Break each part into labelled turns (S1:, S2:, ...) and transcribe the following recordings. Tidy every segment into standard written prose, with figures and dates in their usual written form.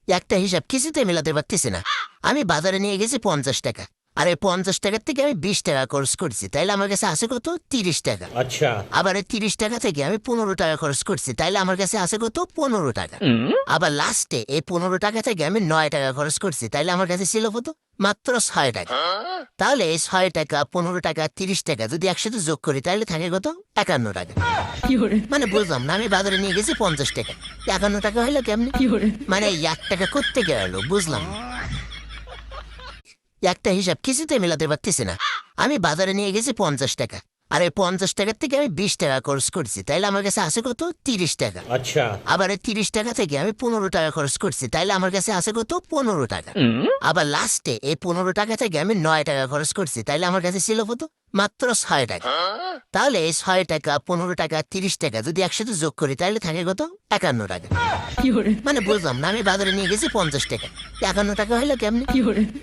S1: একটা হিসাব কিছুতে মেলাতে পারতেছি না। আমি বাজারে নিয়ে গেছি 50 টাকা, আর এই 50 টাকার থেকে আমি 20 টাকা খরচ করছি, তাইলে আমার কাছে আছে কত? 30 টাকা।
S2: अच्छा।
S1: আবার এই 30 টাকা থেকে আমি 15 টাকা খরচ করছি, তাইলে আমার কাছে আছে কত? 15 টাকা। আবার লাস্টে এই 15 টাকা থেকে আমি 9 টাকা খরচ করছি, তাইলে আমার কাছে ছিল কত? মাত্র 6 টাকা। তাহলে এই 6 টাকা, 15 টাকা, 30 টাকা যদি একসাথে যোগ করি তাহলে থাকে কত? 51 টাকা। মানে বুঝলাম না, আমি বাজারে নিয়ে গেছি 50 টাকা, 51 টাকা হলো কেমনি? মানে 1 টাকা করতে গেল, বুঝলাম না। একটা হিসাব কিছুতে মেলাতে পারতেছি না। আমি বাজারে নিয়ে গেছি 50 টাকা, আর এই 50 টাকার থেকে আমি 20 টাকা খরচ করছি, তাইলে আমার কাছে আছে কত? 30 টাকা।
S2: अच्छा।
S1: আবার এই 30 টাকা থেকে আমি 15 টাকা খরচ করছি, তাইলে আমার কাছে আছে কত? 15 টাকা। আবার লাস্টে এই 15 টাকা থেকে আমি 9 টাকা খরচ করছি, তাইলে আমার কাছে ছিল কত? মাত্র 6 টাকা। তাহলে এই 6 টাকা, 15 টাকা, 30 টাকা যদি একসাথে যোগ করি তাহলে থাকে কত? 51 টাকা। মানে বুঝলাম না, আমি বাজারে নিয়ে গেছি 50 টাকা, 51 টাকা হলো কেমনি?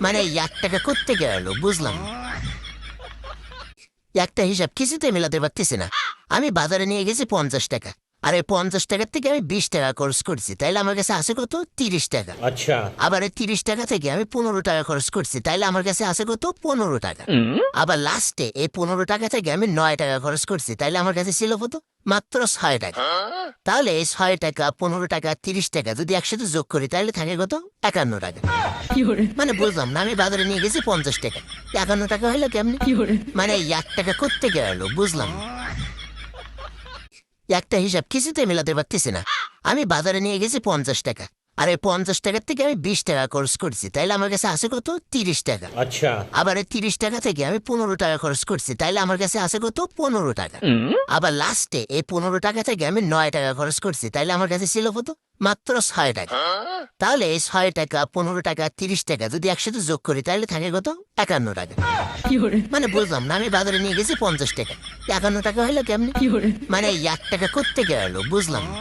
S1: মানে 1 টাকা করতে গেল, বুঝলাম না। একটা হিসাব কিছুতে মেলাতে পারতেছি না। আমি বাজারে নিয়ে গেছি 50 টাকা, আর এই 50 টাকার থেকে আমি 20 টাকা খরচ করছি, তাইলে আমার কাছে আছে কত? 30 টাকা।
S2: अच्छा।
S1: আবার এই 30 টাকা থেকে আমি 15 টাকা খরচ করছি, তাইলে আমার কাছে আছে কত? 15 টাকা। আবার লাস্টে এই 15 টাকা থেকে আমি 9 টাকা খরচ করছি, তাইলে আমার কাছে ছিল কত? মাত্র 6 টাকা। তাহলে এই 6 টাকা, 15 টাকা, 30 টাকা যদি একসাথে যোগ করি তাহলে থাকে কত? 51 টাকা। মানে বুঝলাম না, আমি বাজারে নিয়ে গেছি 50 টাকা, 51 টাকা হলো কেমনি? মানে 1 টাকা করতে গেল, বুঝলাম না। একটা হিসাব কিছুতে মেলাতে পারতেছি না। আমি বাজারে নিয়ে গেছি 50 টাকা, আর এই 50 টাকার থেকে আমি 20 টাকা খরচ করছি, তাইলে আমার কাছে আছে কত? 30 টাকা।
S2: अच्छा।
S1: আবার এই 30 টাকা থেকে আমি 15 টাকা খরচ করছি, তাইলে আমার কাছে আছে কত? 15 টাকা। আবার লাস্টে এই 15 টাকা থেকে আমি 9 টাকা খরচ করছি, তাইলে আমার কাছে ছিল কত? মাত্র 6 টাকা। তাহলে এই 6 টাকা, 15 টাকা, 30 টাকা যদি একসাথে যোগ করি তাহলে থাকে কত? 51 টাকা। মানে বুঝলাম না, আমি বাজারে নিয়ে গেছি 50 টাকা, 51 টাকা হলো কেমনি? মানে 1 টাকা করতে গেল, বুঝলাম না।